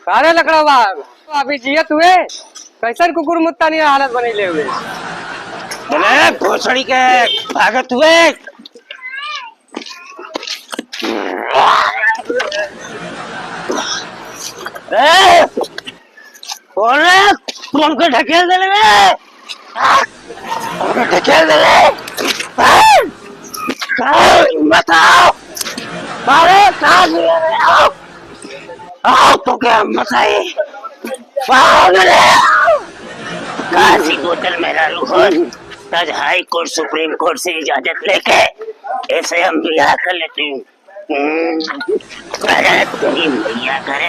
कारे लकड़ा बाग अभी जियत हुए कैसन कुकुर मुत्ता नहीं हालत बनी ले हुए बोले भोसड़ी के भागत हुए कौन को ढकेल दे ढकेल दे बताओ मारे कहाँ आओ तो क्या मसाई काशी बोतल मेरा लूहोन आज हाई कोर्ट सुप्रीम कोर्ट से इजाजत लेके ऐसे हम बिहार कर लेते हैं। तेरी भैया करे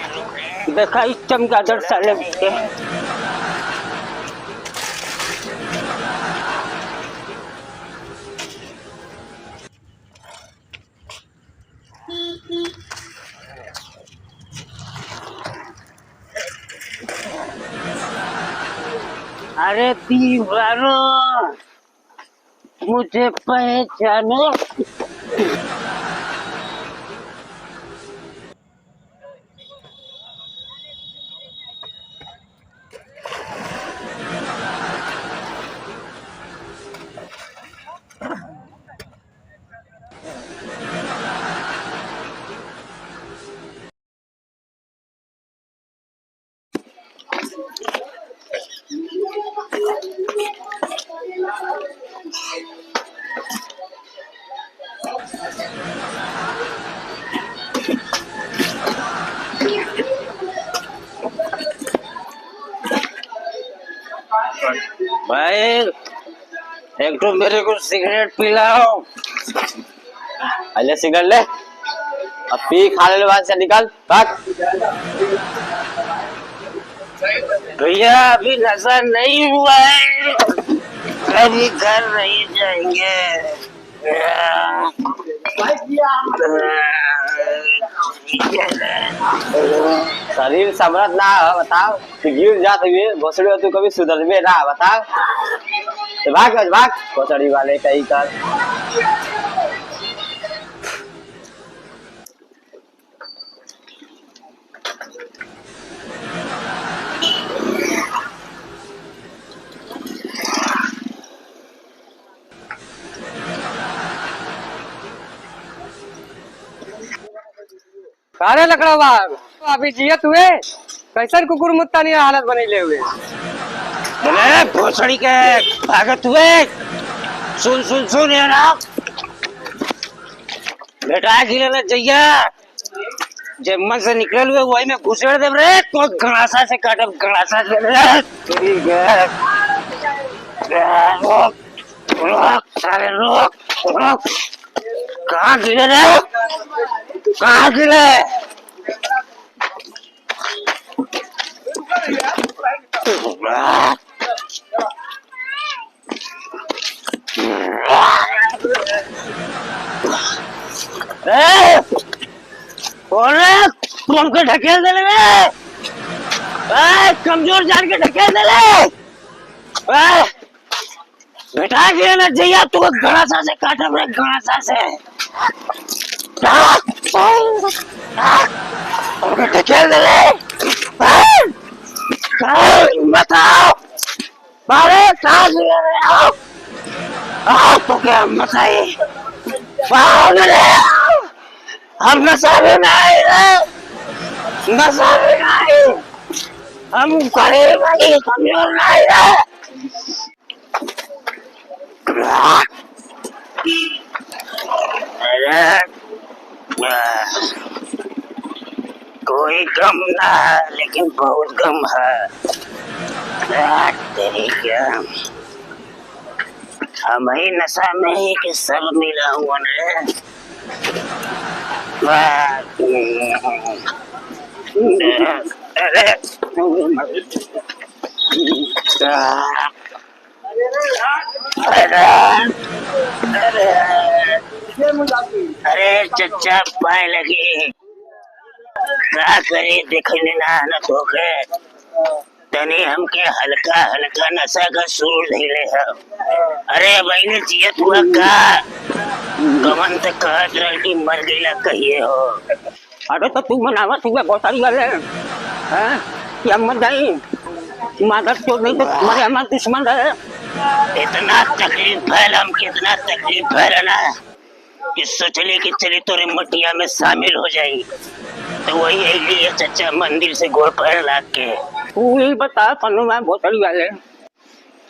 देखा इस चमगादड़ साले के अरे दीवारो मुझे पहचानो भाई एक तो मेरे को सिगरेट पिलाओ। अले सिगरेट ले अब पी खा ले बाद से निकाल भाग भैया अभी नशा नहीं हुआ है अभी घर नहीं जाएंगे शरीर समरत ना है बताओ तू गिर जात हुए भोसड़ी हो तू कभी सुधरबे ना बताओ तो भाग भोसड़ी वाले कहीं कर कारे लकड़ा बाग अभी जियत हुए कैसन कुकुर मुत्ता नहीं हालत बनी ले हुए बोले भोसड़ी के भागत हुए सुन यार बेटा गिरना चाहिए जब मन से निकल हुए वही में घुसेड़ दे रे तो गड़ासा से काटब गड़ासा से ठीक है सारे रोक कहाँ गिरे रे कहाँ गिरे कौन को ढकेल दे ले कमजोर जान के ढकेल दे ले बेटा गिरना चाहिए तू गड़ासा से काटा रे गड़ासा से ढकेल दे ले बताओ मारे कहाँ गिरे रे आओ तो क्या मसाई हम नशा में नहीं रे नशा में नहीं हम गरीब नहीं कमजोर नहीं रे कोई गम ना है लेकिन बहुत गम है तेरी क्या हम ही नशा में ही कि सब मिला हुआ ने अरे चच्चा पाए लगी क्या करे देखने ना धोखे तनी हमके हल्का हल्का नशा का सूर धीले है अरे भाई जियत हुआ का गमन तक कहत रह कि मर गईला कहिए हो अरे तो तू मनावा तू बहुत सारी वाले हैं? कि हम मर जाए, माधर चोर नहीं तो तुम्हारे हमारे दुश्मन है। इतना तकलीफ फैल, हम कितना तकलीफ फैल ना कि सोचले कि चले तोरे मटिया में शामिल हो जाए, तो वही लिए चचा मंदिर से गोड़ पैर लाग के तू ही बता पन्नू में भोसड़ी वाले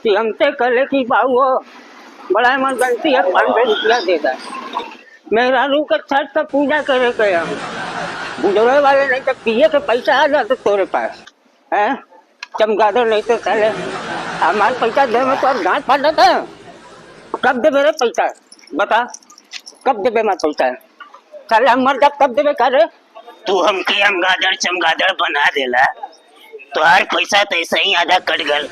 कि हमसे कहे कि बाबू बड़ा इमरजेंसी है, 500 रुपया दे दे। मेरा रू का छठ का पूजा करे के हम बुझे वाले नहीं तो पिए के पैसा आ जाते तोरे पास है, चमगादड़ नहीं तो चले हमारे पैसा दे में तो अब गांठ फाड़ देता है। कब दे मेरे पैसा बता, कब दे मैं पैसा चले हम मर जा कब दे करे। तू हमके चमगादड़ चमगादड़ बना देला तो हर पैसा तो ऐसा ही आधा कट गल।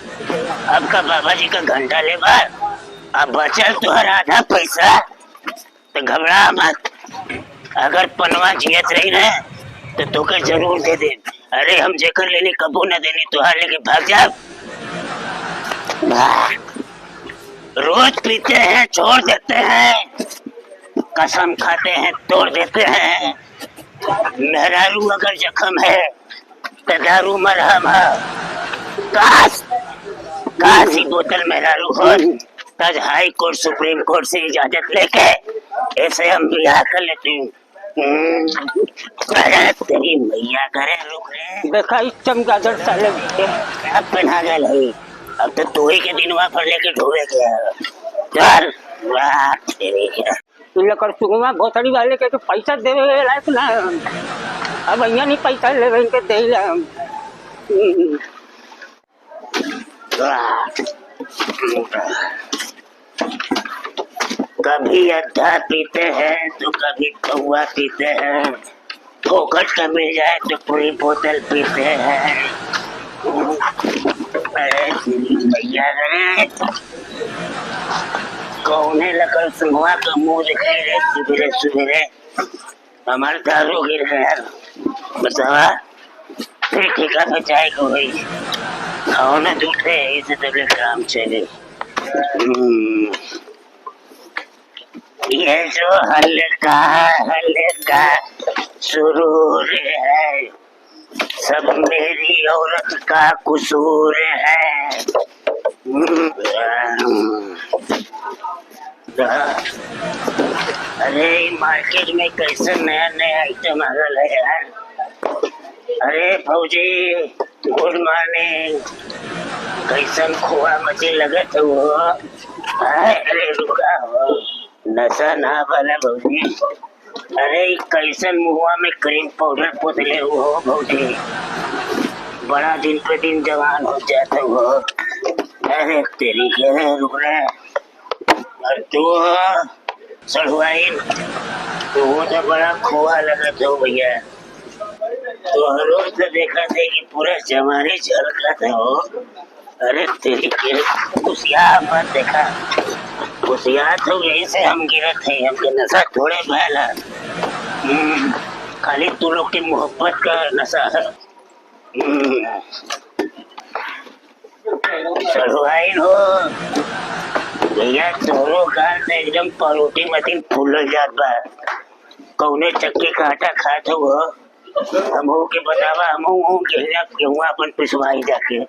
अब का बाबा जी का घंटा ले बार, अब बचल तो हर आधा पैसा, तो घबरा मत। अगर पनवा जियत रही ना तो तोके जरूर दे दे। अरे हम जेकर लेने कबू न देने तुहार लेके भाग जा। रोज पीते हैं छोड़ देते हैं, कसम खाते हैं तोड़ देते हैं। मेहरारू अगर जख्म है तो दारू मरहम है। काश ही बोतल मेहरारू हो तज हाई कोर्ट सुप्रीम कोर्ट से इजाजत लेके ऐसे हम ब्याह कर लेते हैं। तेरी मैया करे रुक रे, देखा इस चमगादड़ साले क्या पहना गया है। अब तो तू ही के दिन वहाँ पर लेके ढोवे गया चल। वाह तेरी लेकर सुगमा भोसड़ी वाले के पैसा देवे लायक ना, अब यहाँ नहीं पैसा ले इनके दे हम। कभी अद्धा पीते हैं तो कभी कौआ पीते हैं, फोकट का मिल जाए तो पूरी बोतल पीते हैं। अरे भैया कौने लगल सुनवा का मुंह दिखाई रे सुबेरे सुबेरे हमारे दारू गिर गया। बतावा फिर ठेका पे चाय को गई खाओ ना दूठे इसे तबले काम चले। ये जो हल्का सुरूर है सब मेरी औरत का कसूर है। अरे मार्केट में कैसे नया नया आइटम आ गया है यार। अरे फौजी गुड मॉर्निंग, कैसन खोआ मची लगत हो। अरे रुका हो नशा ना वाला भौजी। अरे कैसन मुहुआ में क्रीम पाउडर पोतले हो भौजी, बड़ा दिन पे दिन जवान हो जाता हो। अरे तेरी के रुक रहा और तू सड़वाइन तो वो तो बड़ा खोआ लगत हो भैया। तो रोज तो देखा थे कि पूरा जमाने झलका था हो। अरे तेरी के खुशिया मत देखा, खुशिया तो यही से हम गिरे थे, हमके नशा थोड़े भैला खाली तू लोग की मोहब्बत का नशा है। सड़वाइन हो भैया, तोरो गाल से एकदम परोटी मतीन फूल जात बा। कौने चक्के का आटा खात हो हम हो के बतावा, हम गेहुआ अपन पिसवाई जाके।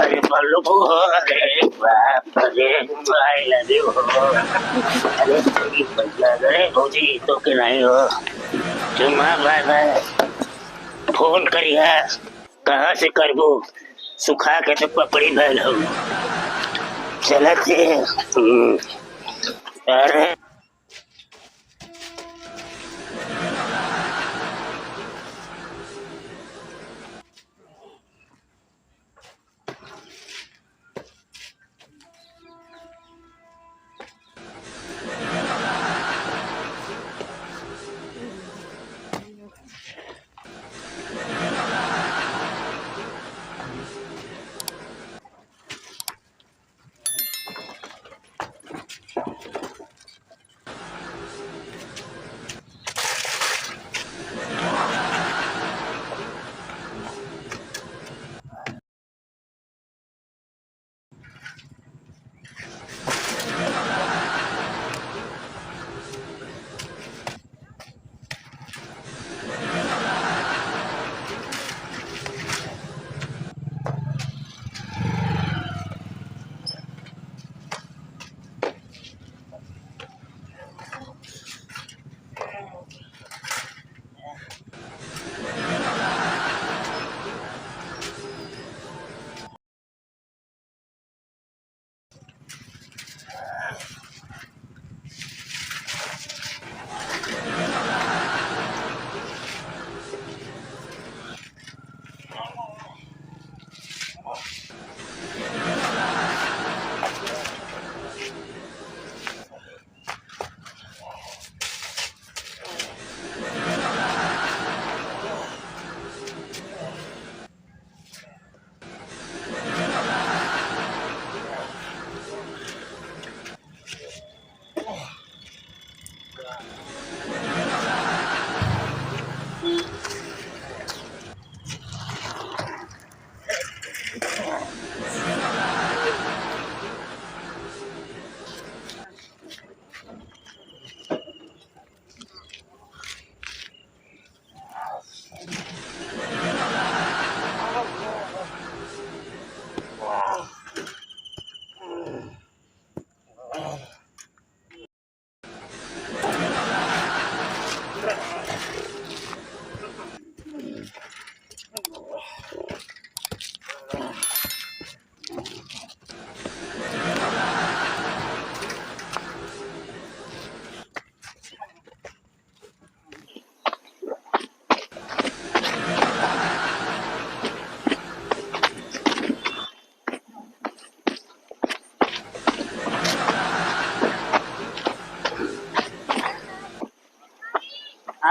अरे बल्लू हो, अरे बाप रे आई लव यू हो। अरे तेरी भैया अरे भौजी तो के नहीं हो चुम्मा बाय बाय फोन करिया कहाँ से करबो, सुखा के तो पपड़ी भैल हो चलत है। अरे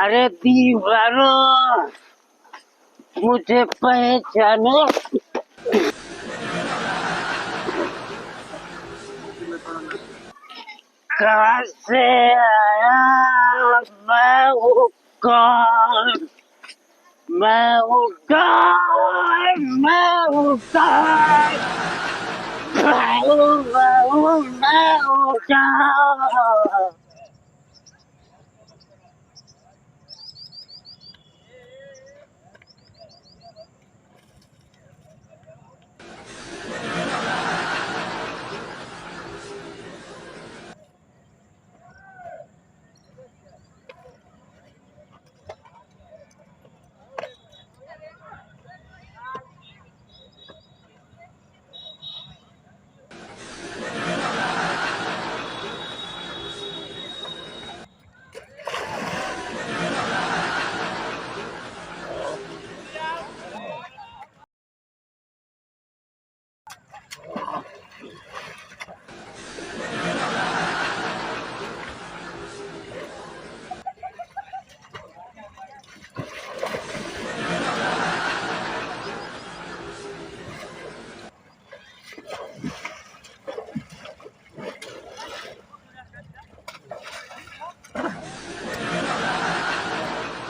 अरे दीवारों, मुझे पहचानो। कहाँ से आया, मैं हूँ कौन, मैं हूँ कौन, मैं हूँ कौन, मैं हूँ कौन।